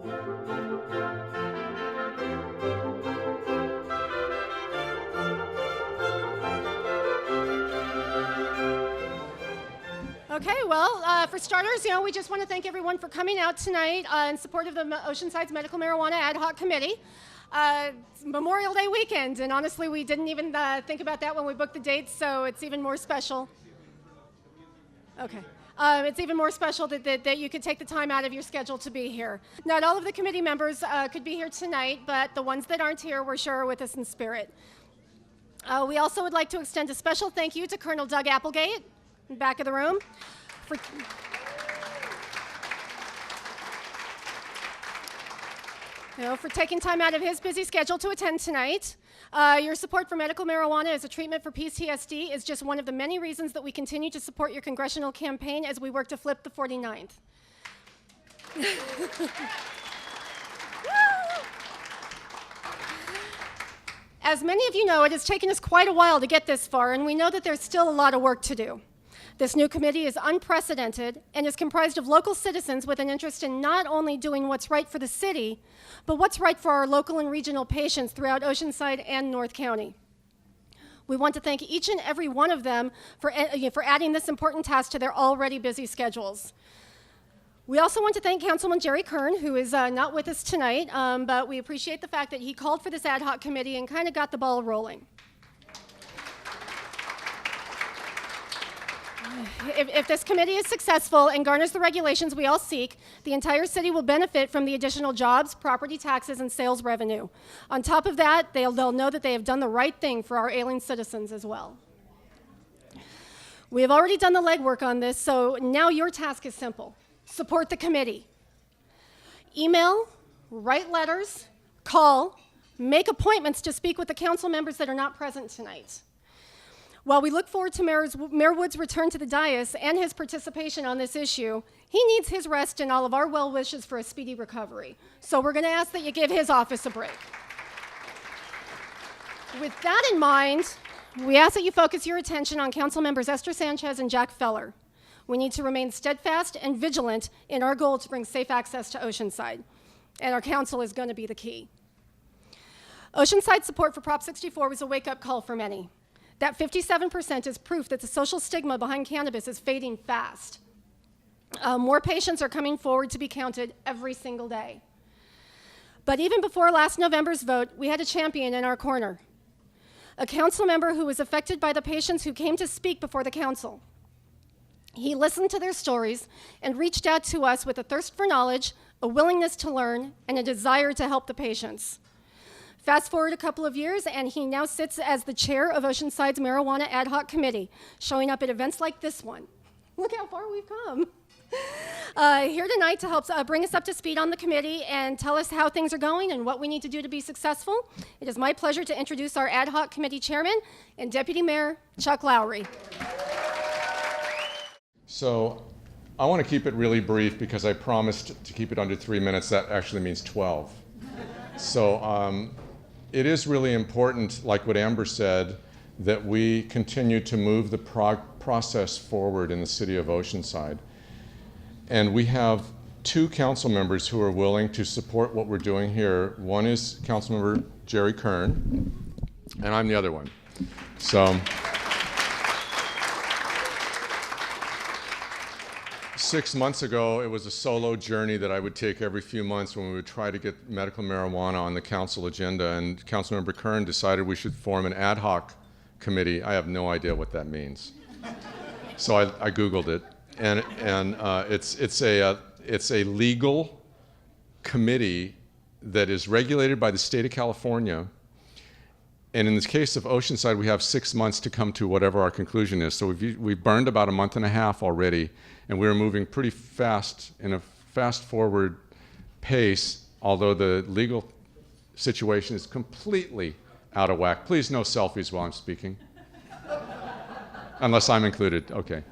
Okay, well, for starters, we just want to thank everyone for coming out tonight in support of the Oceanside's Medical Marijuana Ad Hoc Committee. It's Memorial Day weekend, and honestly, we didn't even think about that when we booked the dates, so it's even more special. Okay. It's even more special that you could take the time out of your schedule to be here. Not all of the committee members could be here tonight, but the ones that aren't here, we're sure are with us in spirit. We also would like to extend a special thank you to Colonel Doug Applegate, in the back of the room, for taking time out of his busy schedule to attend tonight. Your support for medical marijuana as a treatment for PTSD is just one of the many reasons that we continue to support your congressional campaign as we work to flip the 49th. As many of you know, it has taken us quite a while to get this far, and we know that there's still a lot of work to do. This new committee is unprecedented and is comprised of local citizens with an interest in not only doing what's right for the city, but what's right for our local and regional patients throughout Oceanside and North County. We want to thank each and every one of them for adding this important task to their already busy schedules. We also want to thank Councilman Jerry Kern, who is not with us tonight, but we appreciate the fact that he called for this ad hoc committee and kind of got the ball rolling. If this committee is successful and garners the regulations we all seek, the entire city will benefit from the additional jobs, property taxes, and sales revenue. On top of that, they'll know that they have done the right thing for our ailing citizens as well. We have already done the legwork on this, so now your task is simple. Support the committee. Email, write letters, call, make appointments to speak with the council members that are not present tonight. While we look forward to Mayor Wood's return to the dais and his participation on this issue, he needs his rest and all of our well wishes for a speedy recovery. So we're going to ask that you give his office a break. With that in mind, we ask that you focus your attention on Council Members Esther Sanchez and Jack Feller. We need to remain steadfast and vigilant in our goal to bring safe access to Oceanside, and our council is going to be the key. Oceanside support for Prop 64 was a wake-up call for many. That 57% is proof that the social stigma behind cannabis is fading fast. More patients are coming forward to be counted every single day. But even before last November's vote, we had a champion in our corner, a council member who was affected by the patients who came to speak before the council. He listened to their stories and reached out to us with a thirst for knowledge, a willingness to learn, and a desire to help the patients. Fast forward a couple of years, and he now sits as the chair of Oceanside's Marijuana Ad Hoc Committee, showing up at events like this one. Look how far we've come. Here tonight to help bring us up to speed on the committee and tell us how things are going and what we need to do to be successful. It is my pleasure to introduce our Ad Hoc Committee Chairman and Deputy Mayor Chuck Lowery. So I want to keep it really brief because I promised to keep it under 3 minutes. That actually means 12. So it is really important, like what Amber said, that we continue to move the process forward in the city of Oceanside. And we have 2 council members who are willing to support what we're doing here. One is Councilmember Jerry Kern, and I'm the other one. So 6 months ago, it was a solo journey that I would take every few months when we would try to get medical marijuana on the council agenda, and Councilmember Kern decided we should form an ad hoc committee. I have no idea what that means. So I Googled it, and it's a legal committee that is regulated by the state of California. And in the case of Oceanside, we have 6 months to come to whatever our conclusion is. So we've burned about a month and a half already, and we're moving pretty fast, in a fast-forward pace, although the legal situation is completely out of whack. Please, no selfies while I'm speaking. Unless I'm included, okay.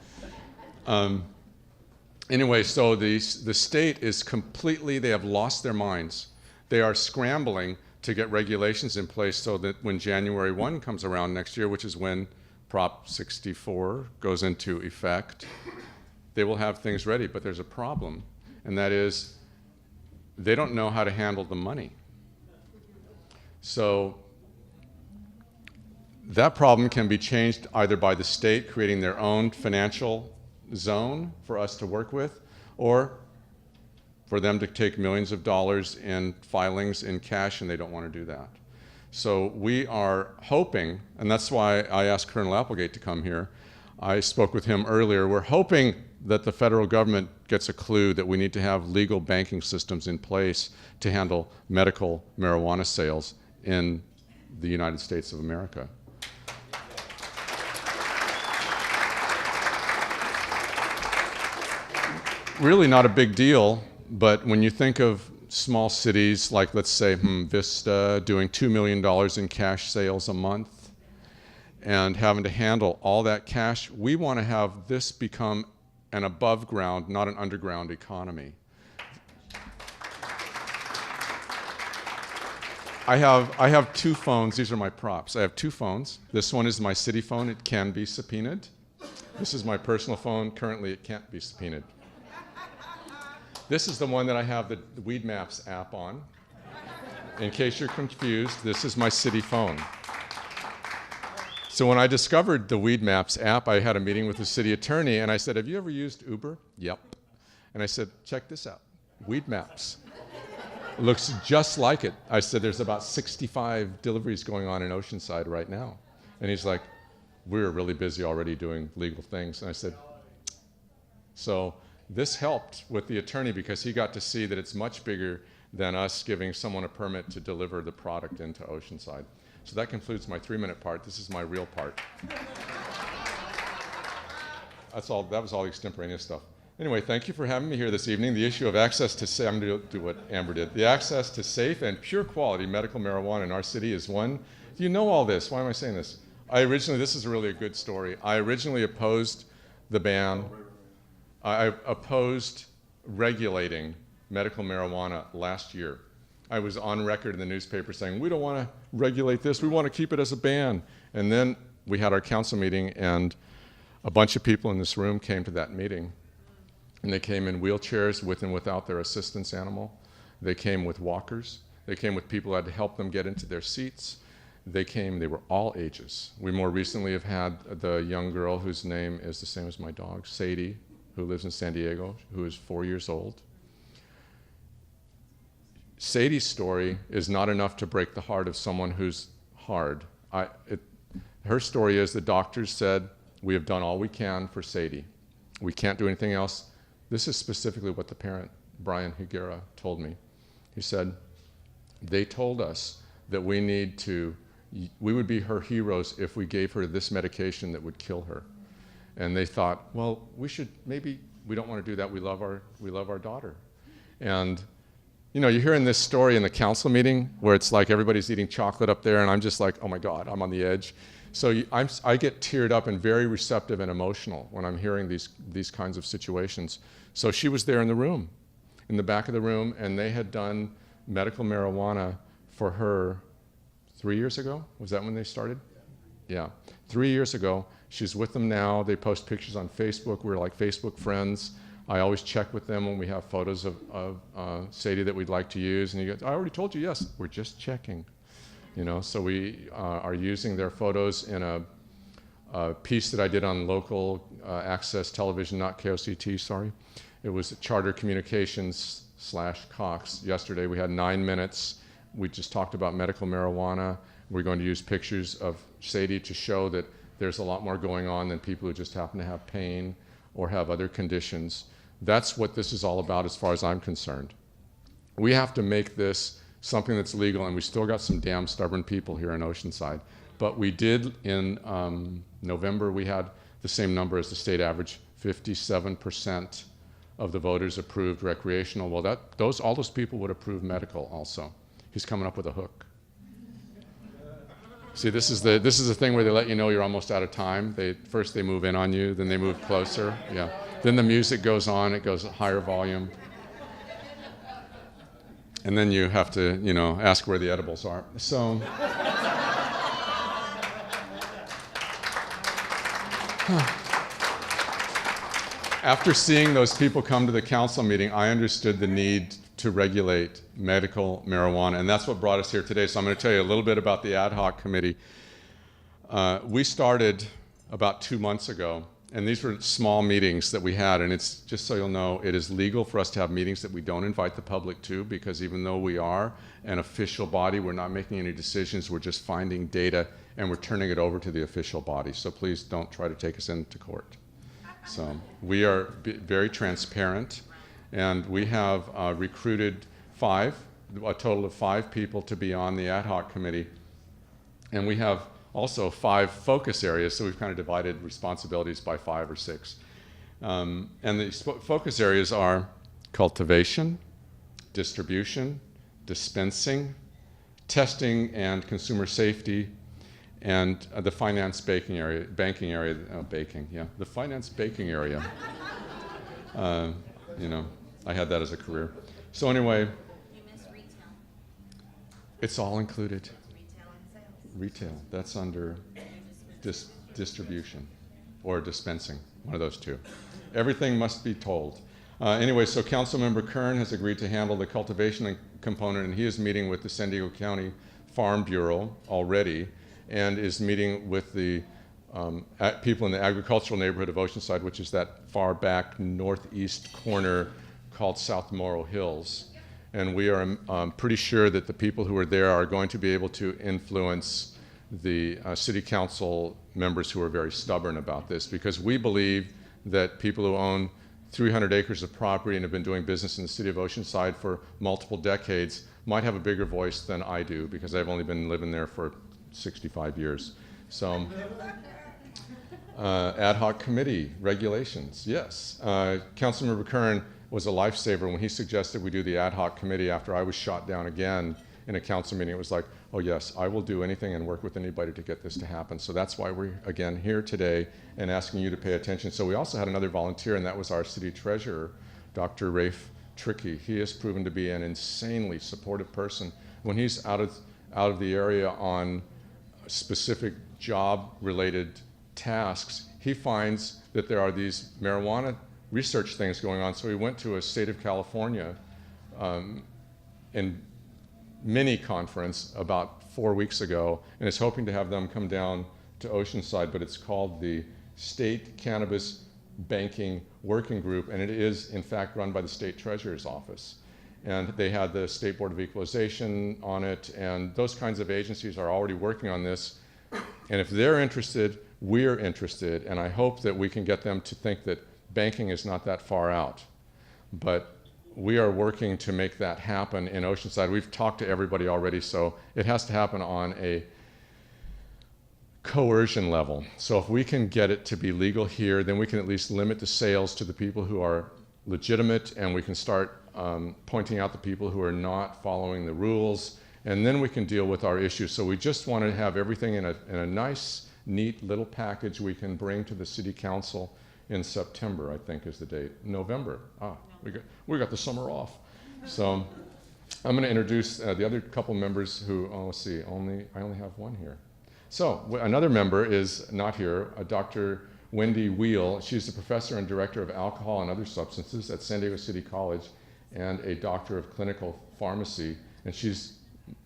Anyway, so the state is completely, they have lost their minds. They are scrambling to get regulations in place so that when January 1 comes around next year, which is when Prop 64 goes into effect, they will have things ready. But there's a problem, and that is they don't know how to handle the money. So that problem can be changed either by the state creating their own financial zone for us to work with, or for them to take millions of dollars in filings in cash, and they don't want to do that. So we are hoping, and that's why I asked Colonel Applegate to come here. I spoke with him earlier. We're hoping that the federal government gets a clue that we need to have legal banking systems in place to handle medical marijuana sales in the United States of America. Really not a big deal, but when you think of small cities like, let's say, Vista doing $2 million in cash sales a month and having to handle all that cash, we want to have this become an above ground, not an underground economy. I have two phones. These are my props. I have two phones. This one is my city phone. It can be subpoenaed. This is my personal phone. Currently, it can't be subpoenaed. This is the one that I have the Weed Maps app on. In case you're confused, this is my city phone. So when I discovered the Weed Maps app, I had a meeting with the city attorney, and I said, have you ever used Uber? Yep. And I said, check this out, Weed Maps. It looks just like it. I said, there's about 65 deliveries going on in Oceanside right now. And he's like, we're really busy already doing legal things. And I said, so this helped with the attorney because he got to see that it's much bigger than us giving someone a permit to deliver the product into Oceanside. So that concludes my 3-minute part. This is my real part. That's all. That was all extemporaneous stuff. Anyway, thank you for having me here this evening. The issue of access to I'm going to do what Amber did. The access to safe and pure quality medical marijuana in our city is one. You know all this. Why am I saying this? This is really a good story. I originally opposed the ban. I opposed regulating medical marijuana last year. I was on record in the newspaper saying, we don't want to regulate this, we want to keep it as a ban. And then we had our council meeting, and a bunch of people in this room came to that meeting. And they came in wheelchairs with and without their assistance animal. They came with walkers. They came with people who had to help them get into their seats. They were all ages. We more recently have had the young girl whose name is the same as my dog, Sadie, who lives in San Diego, who is 4 years old. Sadie's story is not enough to break the heart of someone who's hard. Her story is the doctors said, we have done all we can for Sadie. We can't do anything else. This is specifically what the parent, Brian Higuera, told me. He said, they told us that we would be her heroes if we gave her this medication that would kill her. And they thought, well, maybe we don't want to do that. We love our daughter. And you're hearing this story in the council meeting where it's like everybody's eating chocolate up there, and I'm just like, oh my God, I'm on the edge. So I get teared up and very receptive and emotional when I'm hearing these kinds of situations. So she was there in the room, in the back of the room, and they had done medical marijuana for her 3 years ago. Was that when they started? Yeah, 3 years ago. She's with them now. They post pictures on Facebook. We're like Facebook friends. I always check with them when we have photos of Sadie that we'd like to use. And he goes, I already told you, yes, we're just checking. So we are using their photos in a piece that I did on local access television, not KOCT, sorry. It was Charter Communications /Cox. Yesterday we had 9 minutes. We just talked about medical marijuana. We're going to use pictures of Sadie to show that there's a lot more going on than people who just happen to have pain or have other conditions. That's what this is all about as far as I'm concerned. We have to make this something that's legal, and we still got some damn stubborn people here in Oceanside. But we did in November, we had the same number as the state average, 57% of the voters approved recreational. Well, all those people would approve medical also. He's coming up with a hook. See, this is the thing where they let you know you're almost out of time. First they move in on you, then they move closer. Yeah. Then the music goes on, it goes higher volume. And then you have to, ask where the edibles are. So, after seeing those people come to the council meeting, I understood the need to regulate medical marijuana, and that's what brought us here today. So I'm going to tell you a little bit about the ad hoc committee. We started about 2 months ago, and these were small meetings that we had, and it's just so you'll know, it is legal for us to have meetings that we don't invite the public to, because even though we are an official body, we're not making any decisions, we're just finding data and we're turning it over to the official body. So please don't try to take us into court. So we are very transparent, and we have recruited a total of 5 people to be on the ad hoc committee, and we have also 5 focus areas, so we've kind of divided responsibilities by 5 or 6. And the focus areas are cultivation, distribution, dispensing, testing and consumer safety, and the finance banking area, the finance banking area. You know, I had that as a career. So anyway, You missed retail. it's all included. Retail and sales. Retail, that's under distribution or dispensing, one of those two. Everything must be told. Anyway, so Councilmember Kern has agreed to handle the cultivation component, and he is meeting with the San Diego County Farm Bureau already, and is meeting with the people in the agricultural neighborhood of Oceanside, which is that far back northeast corner called South Morrow Hills. And we are pretty sure that the people who are there are going to be able to influence the city council members who are very stubborn about this, because we believe that people who own 300 acres of property and have been doing business in the city of Oceanside for multiple decades might have a bigger voice than I do, because I've only been living there for 65 years. So, ad hoc committee regulations, yes. Councilmember Kern was a lifesaver when he suggested we do the ad hoc committee after I was shot down again in a council meeting. It was like, oh yes, I will do anything and work with anybody to get this to happen. So that's why we're again here today and asking you to pay attention. So we also had another volunteer, and that was our city treasurer, Dr. Rafe Trickey. He has proven to be an insanely supportive person. When he's out of the area on specific job-related tasks, he finds that there are these marijuana research things going on. So he went to a state of California in mini conference about 4 weeks ago, and is hoping to have them come down to Oceanside, but it's called the State Cannabis Banking Working Group, and it is in fact run by the state treasurer's office. And they had the State Board of Equalization on it, and those kinds of agencies are already working on this. And if they're interested, we're interested, and I hope that we can get them to think that banking is not that far out. But we are working to make that happen in Oceanside. We've talked to everybody already, so it has to happen on a coercion level. So if we can get it to be legal here, then we can at least limit the sales to the people who are legitimate, and we can start pointing out the people who are not following the rules, and then we can deal with our issues. So we just want to have everything in a nice, neat little package we can bring to the city council in September, I think is the date. November. We got the summer off. So I'm going to introduce the other couple members who, let's see, I only have one here. So another member is not here, Dr. Wendy Wheel. She's a professor and director of alcohol and other substances at San Diego City College, and a doctor of clinical pharmacy. And she's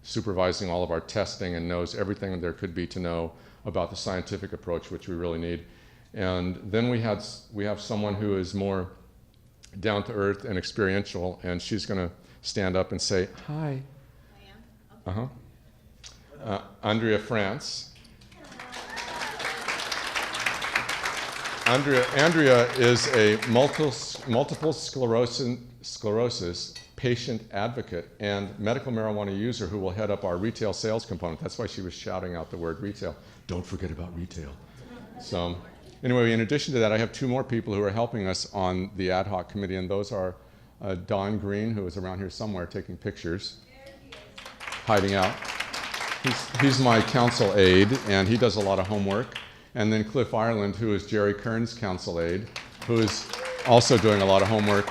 supervising all of our testing and knows everything there could be to know about the scientific approach, which we really need. And then we have someone who is more down to earth and experiential, and she's going to stand up and say hi. I am? Okay. Andrea France. Andrea is a multiple sclerosis patient advocate and medical marijuana user who will head up our retail sales component. That's why she was shouting out the word retail. Don't forget about retail. So anyway, in addition to that, I have 2 more people who are helping us on the ad hoc committee, and those are Don Green, who is around here somewhere taking pictures, hiding out. He's my council aide, and he does a lot of homework. And then Cliff Ireland, who is Jerry Kern's council aide, who is also doing a lot of homework.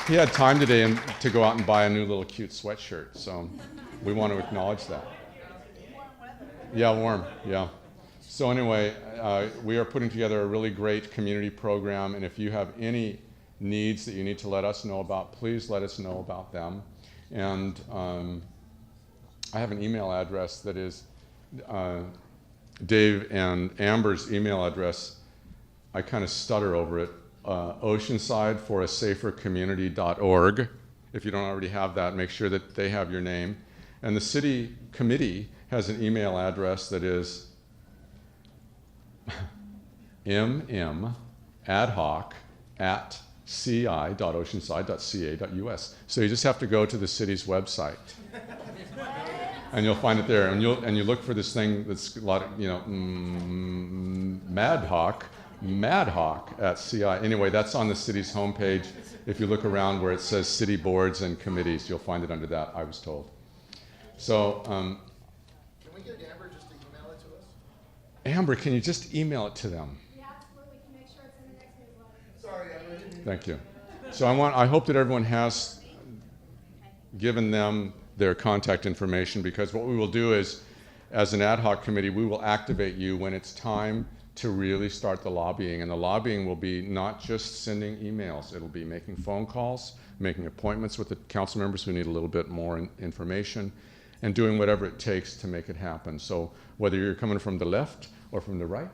He had time today to go out and buy a new little cute sweatshirt, so we want to acknowledge that. Yeah, warm, yeah. So anyway, we are putting together a really great community program, and if you have any needs that you need to let us know about, please let us know about them. And I have an email address that is Dave and Amber's email address. I kind of stutter over it. Oceanside4asafercommunity.org. If you don't already have that, make sure that they have your name. And the city committee has an email address that is mmadhoc@ci.oceanside.ca.us. So you just have to go to the city's website. And you'll find it there. And you look for this thing that's a lot of, Madhoc at CI. Anyway, that's on the city's homepage. If you look around where it says city boards and committees, you'll find it under that, I was told. So, Can we get Amber just to email it to us? Amber, can you just email it to them? We absolutely can make sure it's in the next newsletter. Sorry, Amber. Thank you. So I hope that everyone has given them their contact information, because what we will do is, as an ad hoc committee, we will activate you when it's time to really start the lobbying. And the lobbying will be not just sending emails. It'll be making phone calls, making appointments with the council members who need a little bit more information, and doing whatever it takes to make it happen. So whether you're coming from the left or from the right,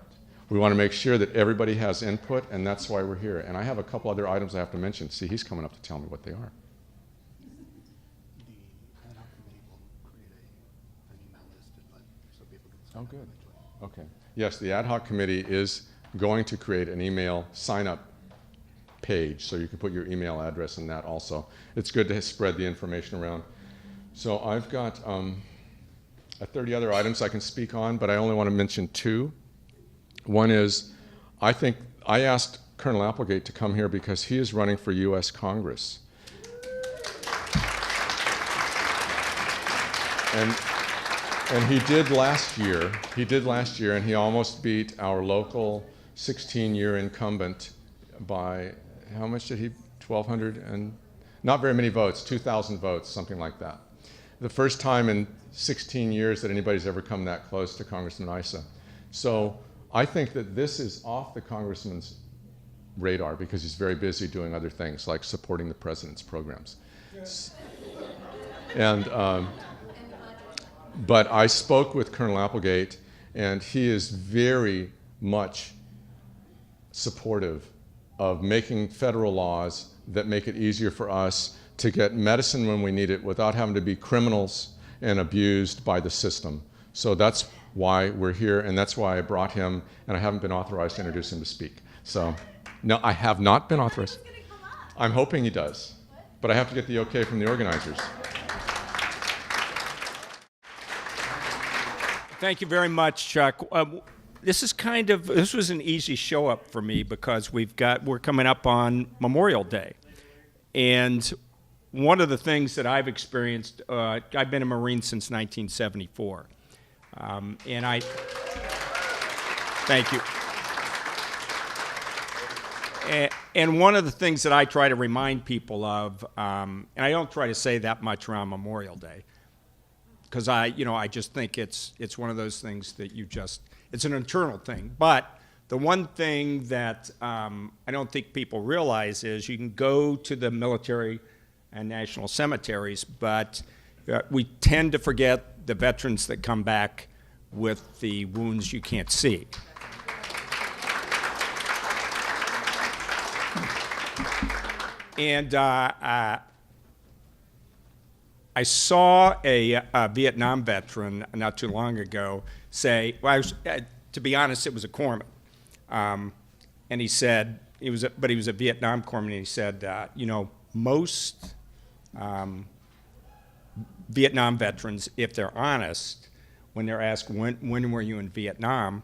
we want to make sure that everybody has input, and that's why we're here. And I have a couple other items I have to mention. See, he's coming up to tell me what they are. The ad hoc committee will create an email list so people can Oh, sign up good. eventually. Okay. Yes, the ad hoc committee is going to create an email sign-up page, so you can put your email address in that also. It's good to spread the information around. So I've got 30 other items I can speak on, but I only want to mention two. One is, I asked Colonel Applegate to come here because he is running for U.S. Congress. And he did last year, and he almost beat our local 16-year incumbent by, how much did he, 1,200 and, not very many votes, 2,000 votes, something like that. The first time in 16 years that anybody's ever come that close to Congressman Issa. So I think that this is off the congressman's radar because he's very busy doing other things like supporting the president's programs. And, but I spoke with Colonel Applegate, and he is very much supportive of making federal laws that make it easier for us to get medicine when we need it without having to be criminals and abused by the system. So that's why we're here, and that's why I brought him, and I haven't been authorized to introduce him to speak. So, no, I have not been authorized. I'm hoping he does, but I have to get the okay from the organizers. Thank you very much, Chuck. This was an easy show up for me because we're coming up on Memorial Day. And one of the things that I've experienced, I've been a Marine since 1974. Thank you. And one of the things that I try to remind people of, and I don't try to say that much around Memorial Day, because I just think it's one of those things that it's an internal thing. But the one thing that I don't think people realize is you can go to the military and national cemeteries, but we tend to forget the veterans that come back with the wounds you can't see. And I saw a Vietnam veteran not too long ago say, well, to be honest, it was a corpsman. And he said, he was a Vietnam corpsman, and he said, most Vietnam veterans, if they're honest, when they're asked, when were you in Vietnam,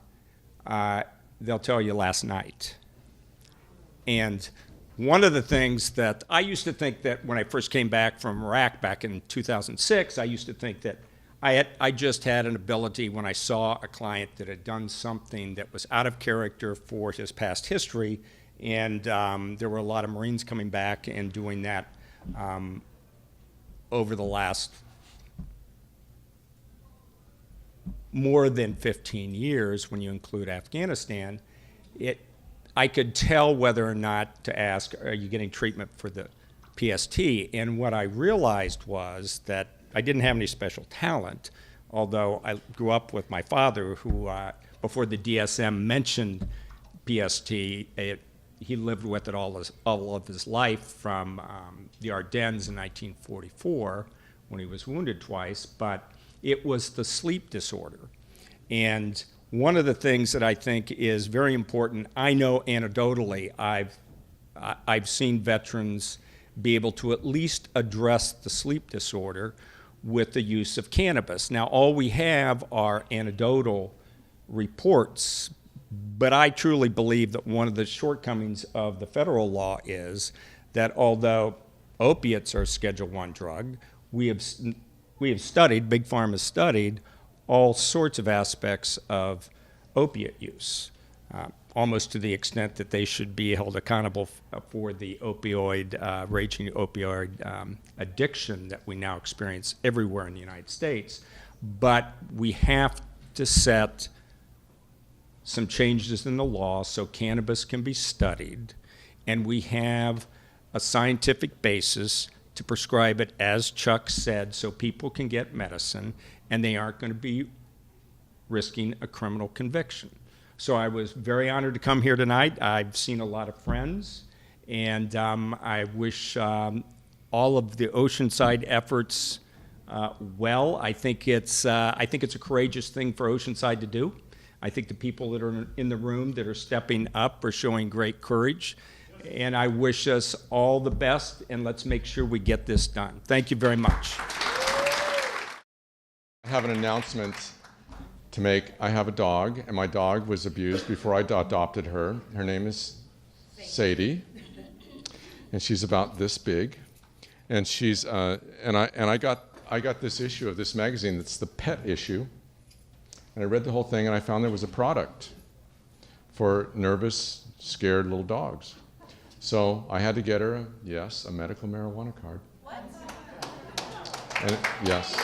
they'll tell you last night. And one of the things that I used to think that when I first came back from Iraq back in 2006, I used to think that I just had an ability when I saw a client that had done something that was out of character for his past history, and there were a lot of Marines coming back and doing that over the last more than 15 years when you include Afghanistan. I could tell whether or not to ask, are you getting treatment for the PST? And what I realized was that I didn't have any special talent, although I grew up with my father who, before the DSM mentioned PST, he lived with it all of his life from the Ardennes in 1944 when he was wounded twice, but it was the sleep disorder. And one of the things that I think is very important, I know anecdotally, I've seen veterans be able to at least address the sleep disorder with the use of cannabis. Now, all we have are anecdotal reports, but I truly believe that one of the shortcomings of the federal law is that although opiates are a Schedule I drug, we have studied, Big Pharma has studied, all sorts of aspects of opiate use, almost to the extent that they should be held accountable for the raging opioid addiction that we now experience everywhere in the United States. But we have to set some changes in the law so cannabis can be studied, and we have a scientific basis to prescribe it, as Chuck said, so people can get medicine and they aren't going to be risking a criminal conviction. So I was very honored to come here tonight. I've seen a lot of friends, and I wish all of the Oceanside efforts well. I think it's a courageous thing for Oceanside to do. I think the people that are in the room that are stepping up are showing great courage. And I wish us all the best, and let's make sure we get this done. Thank you very much. I have an announcement to make. I have a dog, and my dog was abused before I adopted her. Her name is Sadie, and she's about this big. And she's I got this issue of this magazine that's the pet issue. And I read the whole thing, and I found there was a product for nervous, scared little dogs. So I had to get her, a medical marijuana card. What? And, yes.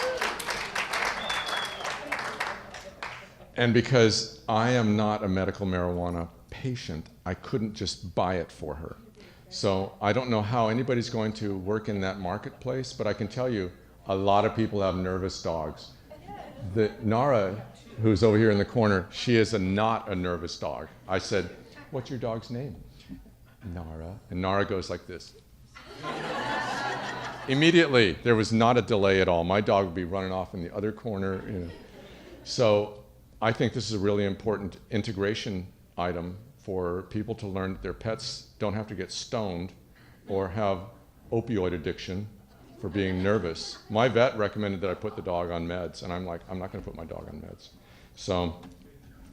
And because I am not a medical marijuana patient, I couldn't just buy it for her. So I don't know how anybody's going to work in that marketplace, but I can tell you a lot of people have nervous dogs. Nara, who's over here in the corner, she is not a nervous dog. I said, "What's your dog's name?" "Nara." And Nara goes like this. Immediately, there was not a delay at all. My dog would be running off in the other corner. So I think this is a really important integration item for people to learn that their pets don't have to get stoned or have opioid addiction for being nervous. My vet recommended that I put the dog on meds, and I'm like, I'm not going to put my dog on meds. So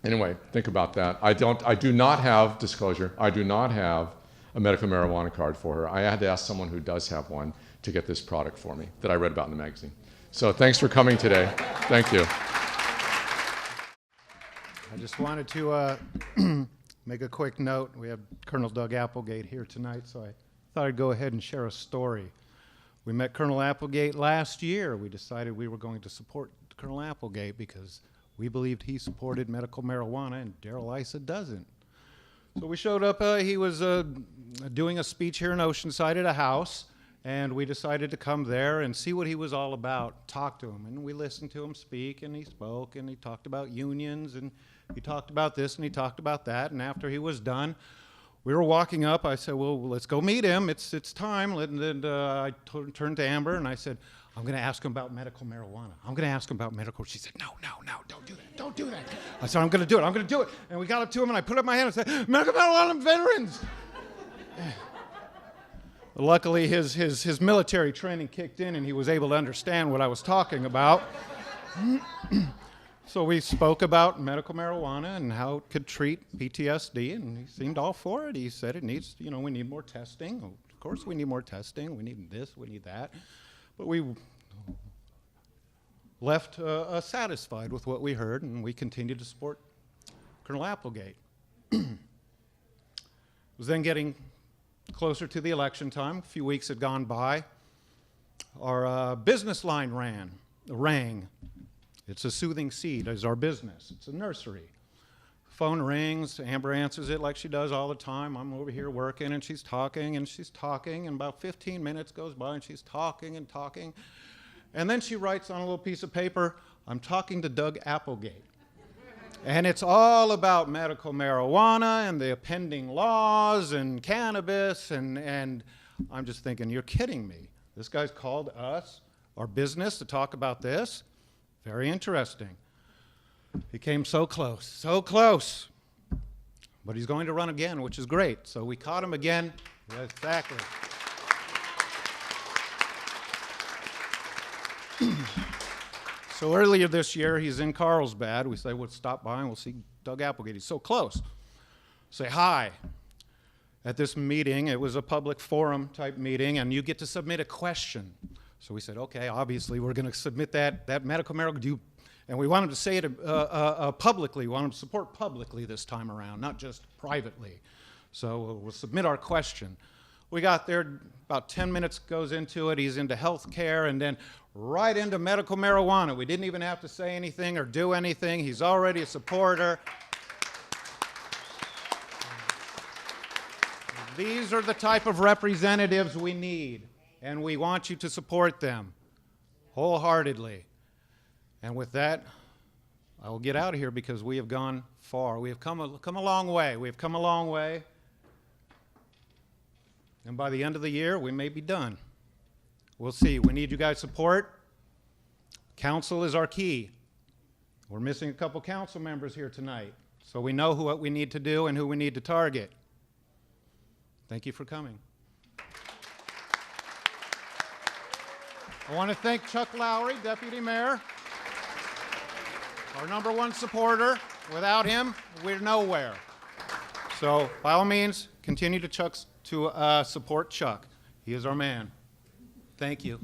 anyway, think about that. I do not have, disclosure, I do not have a medical marijuana card for her. I had to ask someone who does have one to get this product for me that I read about in the magazine. So thanks for coming today. Thank you. I just wanted to make a quick note. We have Colonel Doug Applegate here tonight, so I thought I'd go ahead and share a story. We met Colonel Applegate last year. We decided we were going to support Colonel Applegate because we believed he supported medical marijuana and Darrell Issa doesn't. So we showed up, he was doing a speech here in Oceanside at a house, and we decided to come there and see what he was all about, talk to him. And we listened to him speak, and he spoke, and he talked about unions, and he talked about this, and he talked about that. And after he was done, we were walking up. I said, well, let's go meet him. It's time. And I turned to Amber, and I said, I'm going to ask him about medical marijuana. I'm going to ask him about medical. She said, no, don't do that. Don't do that. I said, I'm going to do it. I'm going to do it. And we got up to him, and I put up my hand and said, medical marijuana veterans. Luckily, his military training kicked in, and he was able to understand what I was talking about. So we spoke about medical marijuana and how it could treat PTSD, and he seemed all for it. He said it needs, we need more testing. Of course we need more testing. We need this, we need that. But we left satisfied with what we heard, and we continued to support Colonel Applegate. It was then getting closer to the election time. A few weeks had gone by. Our business line rang. It's a soothing seed is our business. It's a nursery. Phone rings, Amber answers it like she does all the time. I'm over here working, and she's talking, and about 15 minutes goes by, and she's talking and talking. And then she writes on a little piece of paper, "I'm talking to Doug Applegate." And it's all about medical marijuana and the pending laws and cannabis, and I'm just thinking, you're kidding me. This guy's called us, our business, to talk about this? Very interesting. He came so close. But he's going to run again, which is great. So we caught him again. Yes, exactly. So earlier this year, he's in Carlsbad. We say, we'll stop by and we'll see Doug Applegate. He's so close. Say hi. At this meeting, it was a public forum type meeting, and you get to submit a question. So we said, okay, obviously we're going to submit that medical marijuana. And we want him to say it publicly. We want him to support publicly this time around, not just privately. So we'll submit our question. We got there, about 10 minutes goes into it. He's into health care, and then right into medical marijuana. We didn't even have to say anything or do anything. He's already a supporter. These are the type of representatives we need, and we want you to support them wholeheartedly. And with that, I will get out of here because we have gone far. We have come a long way. We have come a long way. And by the end of the year, we may be done. We'll see. We need you guys' support. Council is our key. We're missing a couple council members here tonight, so we know what we need to do and who we need to target. Thank you for coming. I want to thank Chuck Lowery, Deputy Mayor, our #1 supporter. Without him, we're nowhere. So by all means, continue to support Chuck. He is our man. Thank you.